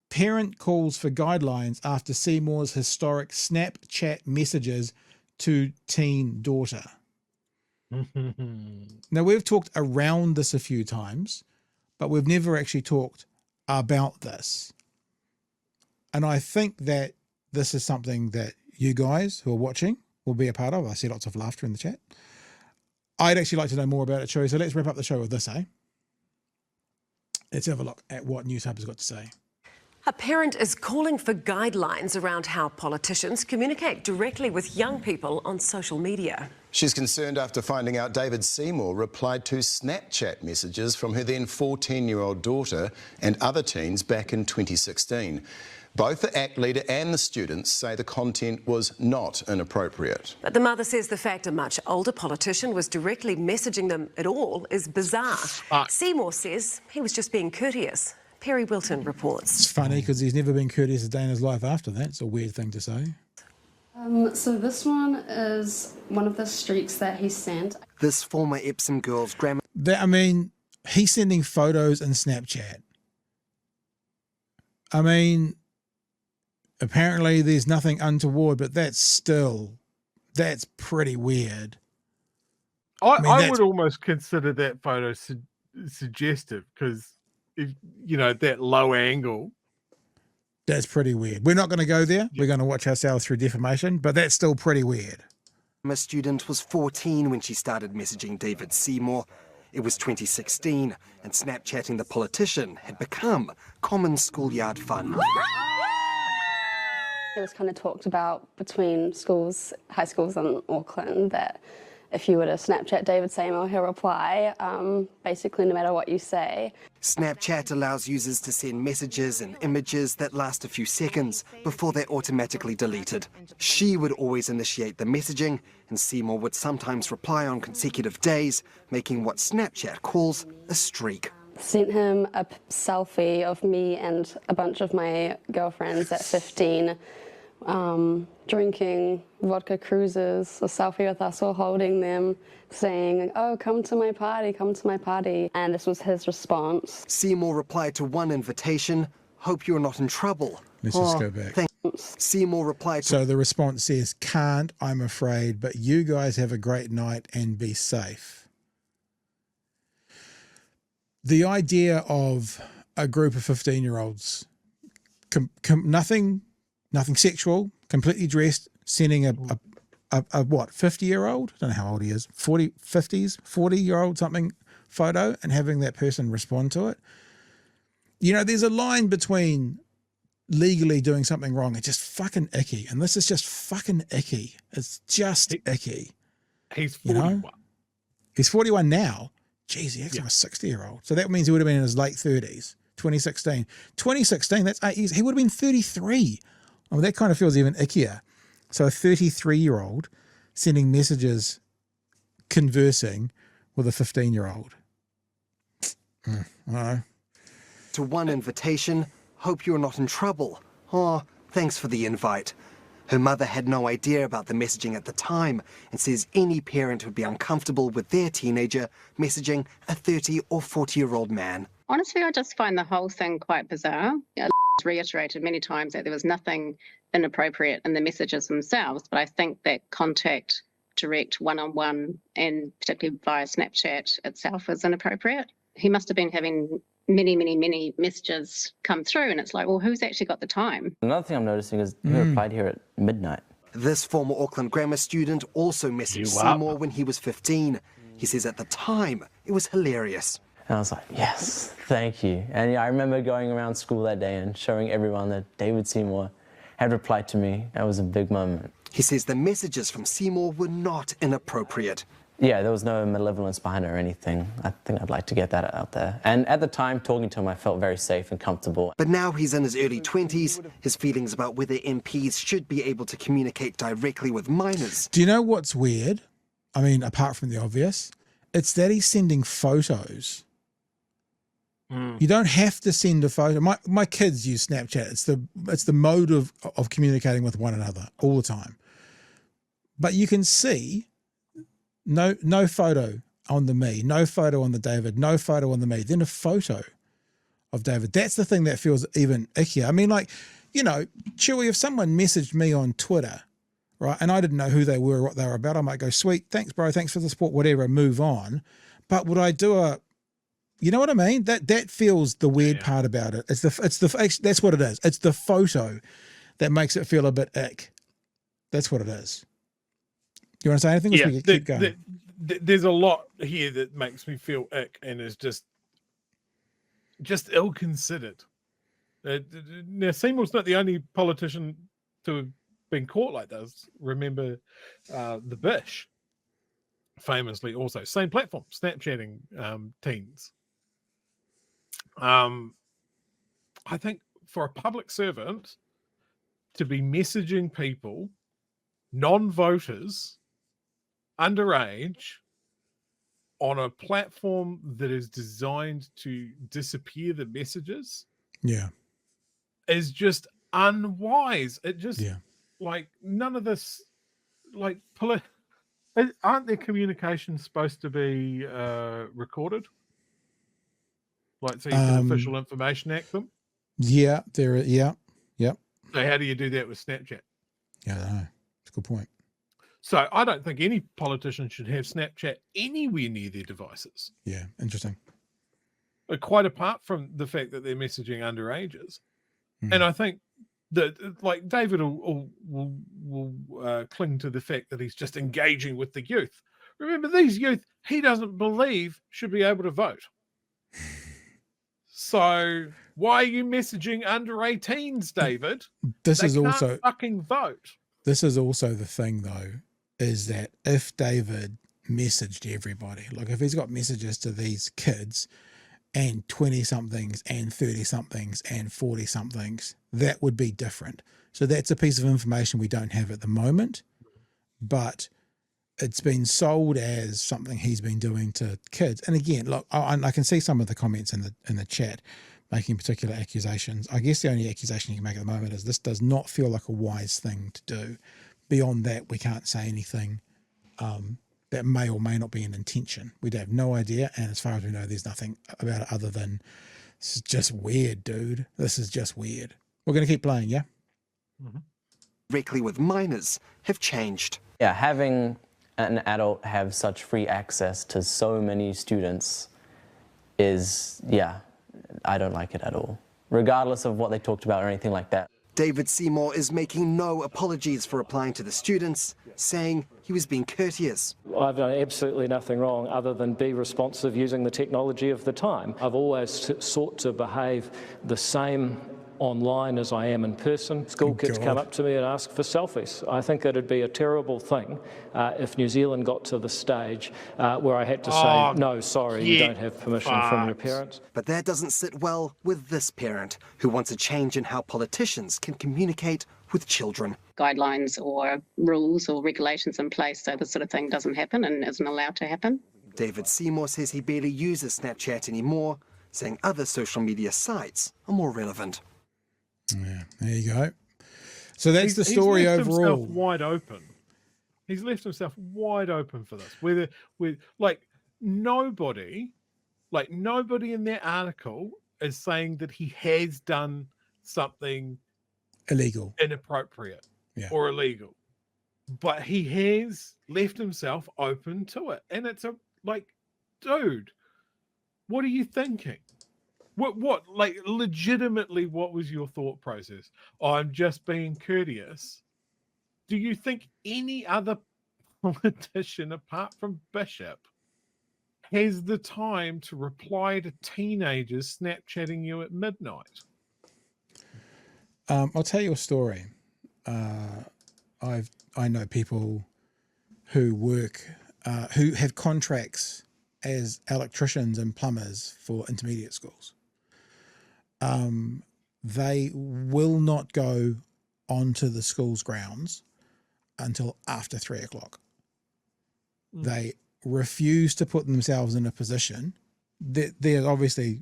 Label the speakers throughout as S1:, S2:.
S1: Parent calls for guidelines after Seymour's historic Snapchat messages to teen daughter. Now, we've talked around this a few times, but we've never actually talked about this. And I think that this is something that you guys who are watching will be a part of. I see lots of laughter in the chat. I'd actually like to know more about it, Chewy. So let's wrap up the show with this, eh? Let's have a look at what News Hub has got to say.
S2: A parent is calling for guidelines around how politicians communicate directly with young people on social media.
S3: She's concerned after finding out David Seymour replied to Snapchat messages from her then 14-year-old daughter and other teens back in 2016. Both the ACT leader and the students say the content was not inappropriate.
S2: But the mother says the fact a much older politician was directly messaging them at all is bizarre. Seymour says he was just being courteous. Perry Wilton reports.
S1: It's funny because he's never been courteous a day in his life after that. It's a weird thing to say.
S4: So this one is one of the streaks that he sent.
S5: This former Epsom girl's grammar.
S1: I mean, he's sending photos in Snapchat. I mean, apparently there's nothing untoward, but that's pretty weird.
S6: I would almost consider that photo suggestive because, you know, that low angle.
S1: That's pretty weird. We're not going to go there. We're going to watch ourselves through defamation, but that's still pretty weird.
S5: My student was 14 when she started messaging David Seymour. It was 2016, and Snapchatting the politician had become common schoolyard fun.
S4: It was kind of talked about between schools, high schools in Auckland, that if you were to Snapchat David Seymour, he'll reply, basically no matter what you say.
S5: Snapchat allows users to send messages and images that last a few seconds before they're automatically deleted. She would always initiate the messaging, and Seymour would sometimes reply on consecutive days, making what Snapchat calls a streak.
S4: Sent him a selfie of me and a bunch of my girlfriends at 15, drinking vodka cruises, a selfie with us all holding them, saying, "Oh, come to my party, come to my party." And this was his response.
S5: Seymour replied to one invitation, "Hope you're not in trouble."
S1: Let's just go back.
S5: Thanks. Seymour replied to...
S1: So the response says, "Can't, I'm afraid, but you guys have a great night and be safe." The idea of a group of 15-year-olds, nothing sexual, completely dressed, sending a what, 50-year-old? I don't know how old he is, 40-year-old something photo, and having that person respond to it. You know, there's a line between legally doing something wrong and just fucking icky, and this is just fucking icky. It's just icky.
S6: He's 41.
S1: You know? He's 41 now. Jeez, he acts like a 60-year-old. So that means he would have been in his late 30s, 2016. 2016, that's 8 years. He would have been 33. Well, that kind of feels even ickier. So a 33-year-old sending messages, conversing with a 15-year-old. I don't know.
S5: To one invitation, "Hope you're not in trouble." "Oh, thanks for the invite." Her mother had no idea about the messaging at the time and says any parent would be uncomfortable with their teenager messaging a 30 or 40-year-old man.
S7: Honestly, I just find the whole thing quite bizarre. It's reiterated many times that there was nothing inappropriate in the messages themselves, but I think that contact, direct one-on-one, and particularly via Snapchat itself is inappropriate. He must have been having many messages come through, and it's like, well, who's actually got the time?
S8: Another thing I'm noticing is he replied here at midnight.
S5: This former Auckland grammar student also messaged Seymour when he was 15. He says at the time it was hilarious.
S8: And I was like, yes, thank you. And yeah, I remember going around school that day and showing everyone that David Seymour had replied to me. That was a big moment.
S5: He says the messages from Seymour were not inappropriate.
S8: Yeah, there was no malevolence behind it or anything. I think I'd like to get that out there. And at the time, talking to him, I felt very safe and comfortable.
S5: But now he's in his early 20s. His feelings about whether MPs should be able to communicate directly with minors.
S1: Do you know what's weird? I mean, apart from the obvious, it's that he's sending photos. You don't have to send a photo. My kids use Snapchat. It's the mode of communicating with one another all the time. But you can see no photo on the me, no photo on the David, no photo on the me, then a photo of David. That's the thing that feels even ickier. I mean, like, you know, Chewy, if someone messaged me on Twitter, right, and I didn't know who they were or what they were about, I might go, sweet, thanks, bro, thanks for the support, whatever, move on. But would I do a, you know what I mean? That feels the weird part about it. That's what it is. It's the photo that makes it feel a bit ick. That's what it is. You want to say anything?
S6: Yeah,
S1: Keep going.
S6: There's a lot here that makes me feel ick and is just ill-considered. Now, Seymour's not the only politician to have been caught like this. Remember the Bish, famously also. Same platform, Snapchatting teens. I think for a public servant to be messaging people, non-voters, underage, on a platform that is designed to disappear the messages, is just unwise. It just like none of this, like, aren't their communications supposed to be recorded? Like, so you can official information act them?
S1: Yeah, yep.
S6: So how do you do that with Snapchat?
S1: Yeah, I don't know. It's a good point.
S6: So I don't think any politician should have Snapchat anywhere near their devices.
S1: Yeah, interesting.
S6: Quite apart from the fact that they're messaging underages. And I think that, like, David will cling to the fact that he's just engaging with the youth. Remember, these youth, he doesn't believe should be able to vote. So why are you messaging under 18s, David?
S1: This
S6: they
S1: is
S6: can't
S1: also
S6: fucking vote.
S1: This is also the thing, though, is that if David messaged everybody, like if he's got messages to these kids and 20-somethings and 30-somethings and 40-somethings, that would be different. So that's a piece of information we don't have at the moment, but it's been sold as something he's been doing to kids. And again, look, I can see some of the comments in the chat making particular accusations. I guess the only accusation you can make at the moment is this does not feel like a wise thing to do. Beyond that, we can't say anything that may or may not be an intention. We'd have no idea, and as far as we know, there's nothing about it other than this is just weird, dude. This is just weird. We're going to keep playing, yeah?
S5: Directly with minors have changed.
S8: Yeah, having an adult have such free access to so many students is, I don't like it at all, regardless of what they talked about or anything like that.
S5: David Seymour is making no apologies for replying to the students, saying he was being courteous.
S9: I've done absolutely nothing wrong other than be responsive using the technology of the time. I've always sought to behave the same online as I am in person. School kids come up to me and ask for selfies. I think it'd be a terrible thing if New Zealand got to the stage where I had to say, no, sorry, you don't have permission from your parents.
S5: But that doesn't sit well with this parent who wants a change in how politicians can communicate with children.
S7: Guidelines or rules or regulations in place so this sort of thing doesn't happen and isn't allowed to happen.
S5: David Seymour says he barely uses Snapchat anymore, saying other social media sites are more relevant.
S1: Yeah, there you go. So that's the story overall.
S6: He's left himself wide open. He's left himself wide open for this. Nobody in that article is saying that he has done something
S1: illegal,
S6: inappropriate, or illegal, but he has left himself open to it. And it's dude, what are you thinking? What, like, legitimately, what was your thought process? I'm just being courteous. Do you think any other politician, apart from Bishop, has the time to reply to teenagers Snapchatting you at midnight?
S1: I'll tell you a story. I know people who work, who have contracts as electricians and plumbers for intermediate schools. They will not go onto the school's grounds until after 3 o'clock. They refuse to put themselves in a position that they're obviously,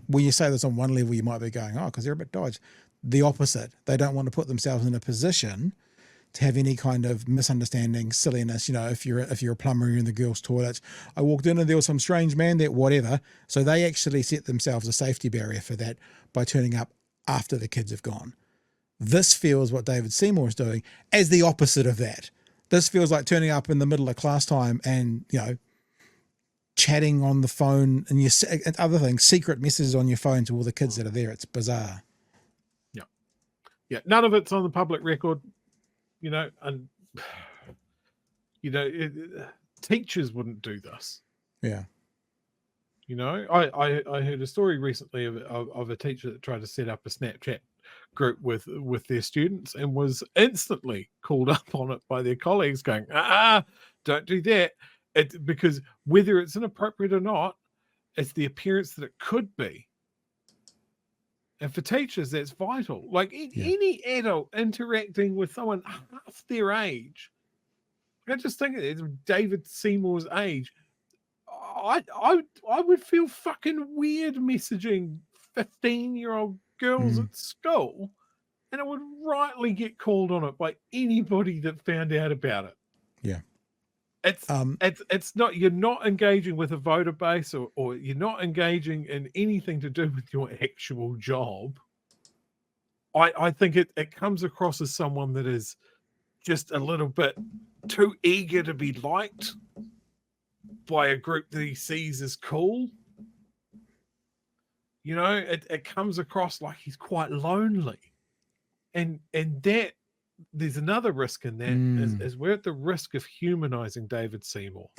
S1: when you say this on one level, you might be going, because they're a bit dodged. The opposite. They don't want to put themselves in a position to have any kind of misunderstanding, silliness. You know, if you're a plumber, you're in the girls' toilet. I walked in and there was some strange man that whatever. So they actually set themselves a safety barrier for that by turning up after the kids have gone. This feels what David Seymour is doing as the opposite of that. This feels like turning up in the middle of class time and, you know, chatting on the phone and other things, secret messages on your phone to all the kids that are there. It's bizarre.
S6: Yeah, none of it's on the public record, you know, and, you know, teachers wouldn't do this.
S1: Yeah.
S6: You know, I heard a story recently of a teacher that tried to set up a Snapchat group with their students and was instantly called up on it by their colleagues going, don't do that. Because whether it's inappropriate or not, it's the appearance that it could be. And for teachers, that's vital. Like any adult interacting with someone half their age, I just think it's David Seymour's age. I would feel fucking weird messaging 15-year-old girls at school, and I would rightly get called on it by anybody that found out about it.
S1: Yeah.
S6: It's not, you're not engaging with a voter base or you're not engaging in anything to do with your actual job. I think it comes across as someone that is just a little bit too eager to be liked by a group that he sees as cool. You know, it comes across like he's quite lonely. And that there's another risk in that is we're at the risk of humanizing David Seymour.